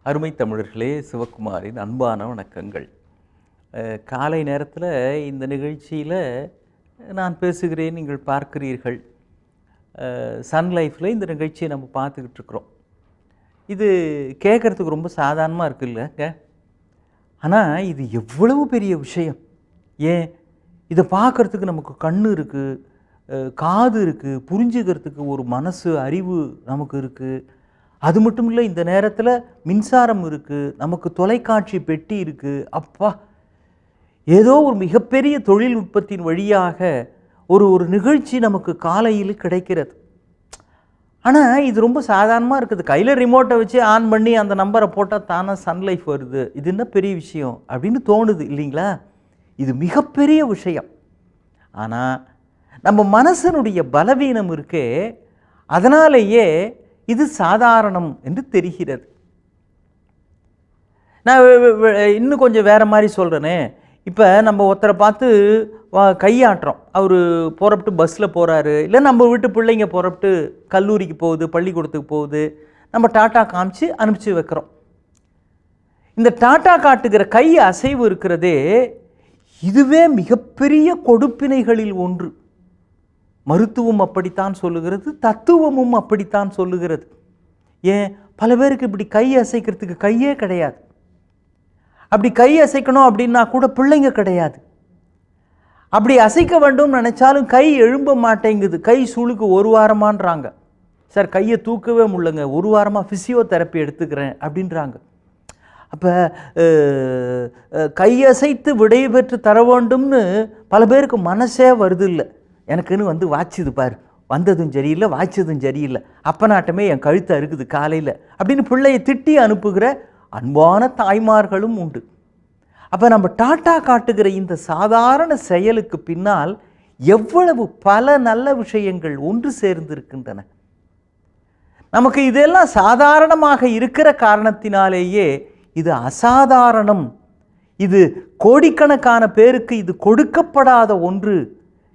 அருமை தமிழர்களே, சிவகுமாரின் அன்பான வணக்கங்கள். காலை நேரத்தில் இந்த நிகழ்ச்சியில் நான் பேசுகிறேன், நீங்கள் பார்க்கிறீர்கள். சன் லைஃப்பில் இந்த நிகழ்ச்சியை நம்ம பார்த்துக்கிட்டு இருக்கிறோம். இது கேட்குறதுக்கு ரொம்ப சாதாரணமாக இருக்குல்லங்க. ஆனால் இது எவ்வளவு பெரிய விஷயம். ஏன் இதை பார்க்குறதுக்கு நமக்கு கண் இருக்குது, காது இருக்குது, புரிஞ்சுக்கிறதுக்கு ஒரு மனசு அறிவு நமக்கு இருக்குது. அது மட்டும் இல்லை, இந்த நேரத்தில் மின்சாரம் இருக்குது, நமக்கு தொலைக்காட்சி பெட்டி இருக்குது. அப்பா, ஏதோ ஒரு மிகப்பெரிய தொழில்நுட்பத்தின் வழியாக ஒரு நிகழ்ச்சி நமக்கு காலையில் கிடைக்கிறது. ஆனால் இது ரொம்ப சாதாரணமாக இருக்குது. கையில் ரிமோட்டை வச்சு ஆன் பண்ணி அந்த நம்பரை போட்டால் தானே சன் லைஃப் வருது. இது என்ன பெரிய விஷயம் அப்படின்னு தோணுது இல்லைங்களா? இது மிகப்பெரிய விஷயம். ஆனால் நம்ம மனசனுடைய பலவீனம் இருக்கே, அதனாலேயே இது சாதாரணம் என்று தெரிகிறது. நான் இன்னும் கொஞ்சம் வேறு மாதிரி சொல்கிறேனே. இப்போ நம்ம ஒருத்தரை பார்த்து கையாட்டுறோம். அவர் புறப்பட்டு பஸ்ஸில் போகிறாரு, இல்லை நம்ம வீட்டு பிள்ளைங்க புறப்பட்டு கல்லூரிக்கு போகுது, பள்ளிக்கூடத்துக்கு போகுது, நம்ம டாட்டா காமிச்சு அனுப்பிச்சி வைக்கிறோம். இந்த டாட்டா காட்டுகிற கை அசைவு இருக்கிறதே, இதுவே மிகப்பெரிய கொடுப்பினைகளில் ஒன்று. மருத்துவம் அப்படித்தான் சொல்லுகிறது, தத்துவமும் அப்படித்தான் சொல்லுகிறது. ஏன் பல பேருக்கு இப்படி கை அசைக்கிறதுக்கு கையே கிடையாது. அப்படி கை அசைக்கணும் அப்படின்னா கூட பிள்ளைங்க கிடையாது. அப்படி அசைக்க வேண்டும் நினைச்சாலும் கை எழும்ப மாட்டேங்குது. கை சுளுக்கு 1 வாரமான்றாங்க. சார் கையை தூக்கவே முடியலங்க, 1 வாரமாக ஃபிசியோதெரப்பி எடுத்துக்கிறேன் அப்படின்றாங்க. அப்போ கையசைத்து விடை பெற்று தர வேண்டும்னு பல பேருக்கு மனசே வருது இல்லை. எனக்குன்னு வந்து வாய்ச்சது பாரு, வந்ததும் சரியில்லை, வாய்ச்சதும் சரியில்லை, அப்பனாட்டமே என் கழுத்தை இருக்குது காலையில் அப்படின்னு பிள்ளையை திட்டி அனுப்புகிற அன்பான தாய்மார்களும் உண்டு. அப்போ நம்ம டாட்டா காட்டுகிற இந்த சாதாரண செயலுக்கு பின்னால் எவ்வளவு பல நல்ல விஷயங்கள் ஒன்று சேர்ந்திருக்கின்றன. நமக்கு இதெல்லாம் சாதாரணமாக இருக்கிற காரணத்தினாலேயே இது அசாதாரணம், இது கோடிக்கணக்கான பேருக்கு இது கொடுக்கப்படாத ஒன்று,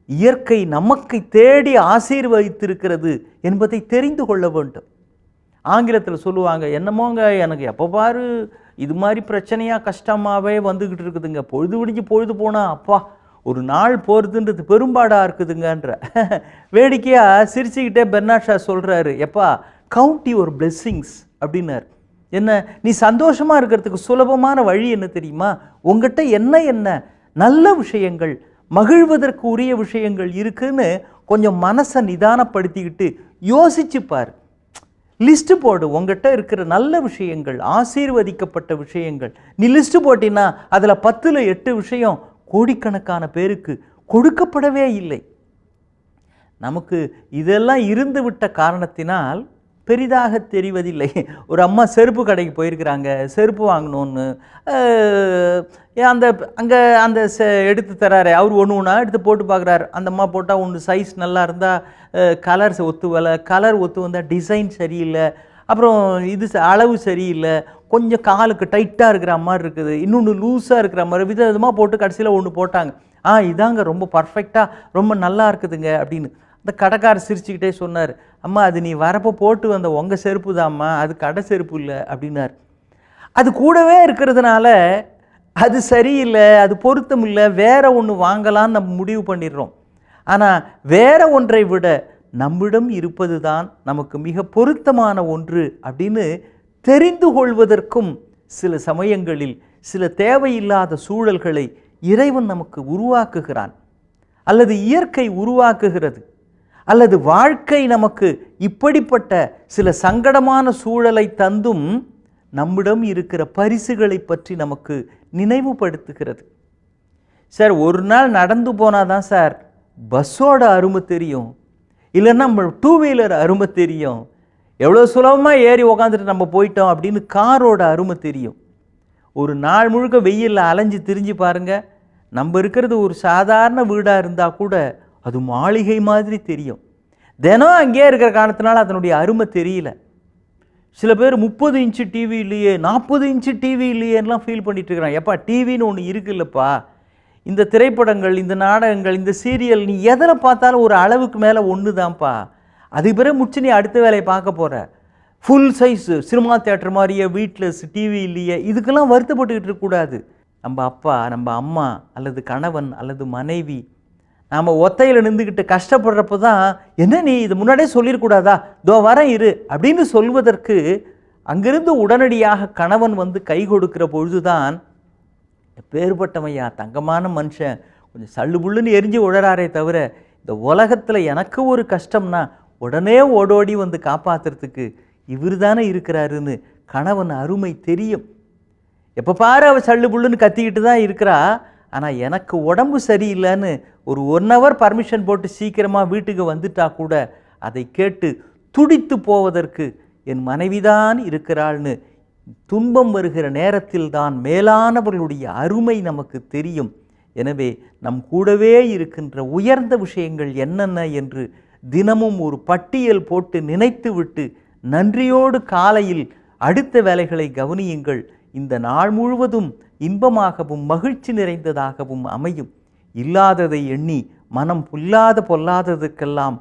இயற்கை நமக்கு தேடி ஆசீர்வதித்திருக்கிறது என்பதை தெரிந்து கொள்ள வேண்டும். ஆங்கிலத்தில் சொல்லுவாங்க, என்னமோங்க எனக்கு எப்போ பாரு இது மாதிரி பிரச்சனையாக கஷ்டமாகவே வந்துக்கிட்டு இருக்குதுங்க, பொழுது விடிஞ்சு பொழுது போனால் அப்பா ஒரு நாள் போகிறதுன்றது பெரும்பாடாக இருக்குதுங்கன்ற வேடிக்கையாக சிரிச்சுக்கிட்டே பெர்னாட் ஷா சொல்கிறாரு, எப்பா கவுண்ட் யுவர் பிளெஸ்ஸிங்ஸ் அப்படின்னார். என்ன, நீ சந்தோஷமாக இருக்கிறதுக்கு சுலபமான வழி என்ன தெரியுமா? உங்ககிட்ட என்ன நல்ல விஷயங்கள், மகிழ்வதற்கு உரிய விஷயங்கள் இருக்குன்னு கொஞ்சம் மனசை நிதானப்படுத்திக்கிட்டு யோசிச்சுப்பார். லிஸ்ட்டு போடு, உங்ககிட்ட இருக்கிற நல்ல விஷயங்கள், ஆசீர்வதிக்கப்பட்ட விஷயங்கள். நீ லிஸ்ட்டு போட்டினா அதில் 10ல் 8 விஷயம் கோடிக்கணக்கான பேருக்கு கொடுக்கப்படவே இல்லை. நமக்கு இதெல்லாம் இருந்து விட்ட காரணத்தினால் பெரிதாக தெரிவதில்லை. ஒரு அம்மா செருப்பு கடைக்கு போயிருக்கிறாங்க, செருப்பு வாங்கணுன்னு. அந்த எடுத்து தராரு, அவர் ஒன்று எடுத்து போட்டு பார்க்குறாரு. அந்த அம்மா போட்டால் ஒன்று சைஸ் நல்லா இருந்தால் கலர்ஸ் ஒத்து வரல, கலர் ஒத்து வந்தால் டிசைன் சரியில்லை, அப்புறம் இது அளவு சரியில்லை, கொஞ்சம் காலுக்கு டைட்டாக இருக்கிற மாதிரி இருக்குது, இன்னொன்று லூஸாக இருக்கிற மாதிரி, விதவிதமாக போட்டு கடைசியில் ஒன்று போட்டாங்க. இதாங்க ரொம்ப பர்ஃபெக்டாக ரொம்ப நல்லா இருக்குதுங்க அப்படின்னு. அந்த கடைக்காரர் சிரிச்சுக்கிட்டே சொன்னார், அம்மா அது நீ வரப்போ போட்டு வந்த உங்கள் செருப்பு தான்ம்மா, அது கடை செருப்பு இல்லை அப்படின்னார். அது கூடவே இருக்கிறதுனால அது சரியில்லை, அது பொருத்தம் இல்லை, வேற ஒன்று வாங்கலான்னு நம்ம முடிவு பண்ணிடுறோம். ஆனால் வேற ஒன்றை விட நம்மிடம் இருப்பது தான் நமக்கு மிக பொருத்தமான ஒன்று அப்படின்னு தெரிந்து கொள்வதற்கும் சில சமயங்களில் சில தேவையில்லாத சூழல்களை இறைவன் நமக்கு உருவாக்குகிறான், அல்லது இயற்கை உருவாக்குகிறது, அல்லது வாழ்க்கை நமக்கு இப்படிப்பட்ட சில சங்கடமான சூழலை தந்தும் நம்மிடம் இருக்கிற பரிசுகளை பற்றி நமக்கு நினைவுபடுத்துகிறது. சார் ஒரு நாள் நடந்து போனால் தான் சார் பஸ்ஸோட அருமை தெரியும், இல்லைன்னா நம்ம 2 வீலர் அருமை தெரியும், எவ்வளோ சுலபமாக ஏறி உக்காந்துட்டு நம்ம போயிட்டோம் அப்படின்னு காரோட அருமை தெரியும். ஒரு நாள் முழுக்க வெயிலில் அலைஞ்சு திரிஞ்சு பாருங்கள், நம்ம இருக்கிறது ஒரு சாதாரண வீடாக இருந்தால் கூட அது மாளிகை மாதிரி தெரியும். தினம் அங்கேயே இருக்கிற காரணத்தினால அதனுடைய அருமை தெரியல. சில பேர் 30 இன்ச்சு டிவி இல்லையே, 40 இன்ச்சு டிவி இல்லையேலாம் ஃபீல் பண்ணிட்டு இருக்கிறான். எப்பா டிவின்னு ஒன்று இருக்குல்லப்பா, இந்த திரைப்படங்கள், இந்த நாடகங்கள், இந்த சீரியல் நீ எதில் பார்த்தாலும் ஒரு அளவுக்கு மேலே ஒன்று தான்ப்பா. அதுக்கு பிறகு முடிச்சு நீ அடுத்த வேலையை பார்க்க போகிற. ஃபுல் சைஸ் சினிமா தியேட்டர் மாதிரியே வீட்டில் டிவி இல்லையே, இதுக்கெல்லாம் வருத்தப்பட்டுக்கிட்டு இருக்கக்கூடாது. நம்ம அப்பா, நம்ம அம்மா அல்லது கணவன் அல்லது மனைவி நாம் ஒத்தையில் நின்றுக்கிட்டு கஷ்டப்படுறப்போ தான், என்ன நீ இது முன்னாடியே சொல்லிடக்கூடாதா, தோ வரேன் இரு அப்படின்னு சொல்வதற்கு அங்கிருந்து உடனடியாக கணவன் வந்து கை கொடுக்கிற பொழுதுதான், பேர்பட்டமையா தங்கமான மனுஷன் கொஞ்சம் சல்லுபுள்ளுன்னு எரிஞ்சு உழறாரே தவிர, இந்த உலகத்தில் எனக்கு ஒரு கஷ்டம்னா உடனே ஓடோடி வந்து காப்பாற்றுறதுக்கு இவர் தானே இருக்கிறாருன்னு கணவன் அருமை தெரியும். எப்போ பாரு அவள் சல்லு புல்லுன்னு கத்திக்கிட்டு தான் இருக்கிறா. ஆனால் எனக்கு உடம்பு சரியில்லைன்னு ஒரு 1 ஹவர் பர்மிஷன் போட்டு சீக்கிரமாக வீட்டுக்கு வந்துட்டா கூட அதை கேட்டு துடித்து போவதற்கு என் மனைவிதான் இருக்கிறாள்னு துன்பம் வருகிற நேரத்தில் தான் மேலானவர்களுடைய அருமை நமக்கு தெரியும். எனவே நம் கூடவே இருக்கின்ற உயர்ந்த விஷயங்கள் என்னென்ன என்று தினமும் ஒரு பட்டியல் போட்டு நினைத்துவிட்டு நன்றியோடு காலையில் அடுத்த வேலைகளை கவனியுங்கள். இந்த நாள் முழுவதும் இன்பமாகவும் மகிழ்ச்சி நிறைந்ததாகவும் அமையும். இல்லாததை எண்ணி மனம் பொல்லாததுக்கெல்லாம்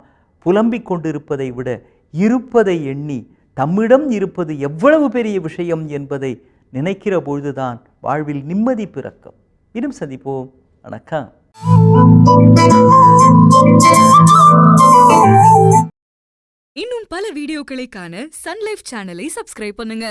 புலம்பிக் கொண்டிருப்பதை விட இருப்பதை எண்ணி தம்மிடம் இருப்பது எவ்வளவு பெரிய விஷயம் என்பதை நினைக்கிற பொழுதுதான் வாழ்வில் நிம்மதி பிறக்கும். இன்னும் சந்திப்போம். வணக்கம். இன்னும் பல வீடியோக்களை காண சன் லைஃப் சேனலை சப்ஸ்கிரைப் பண்ணுங்க.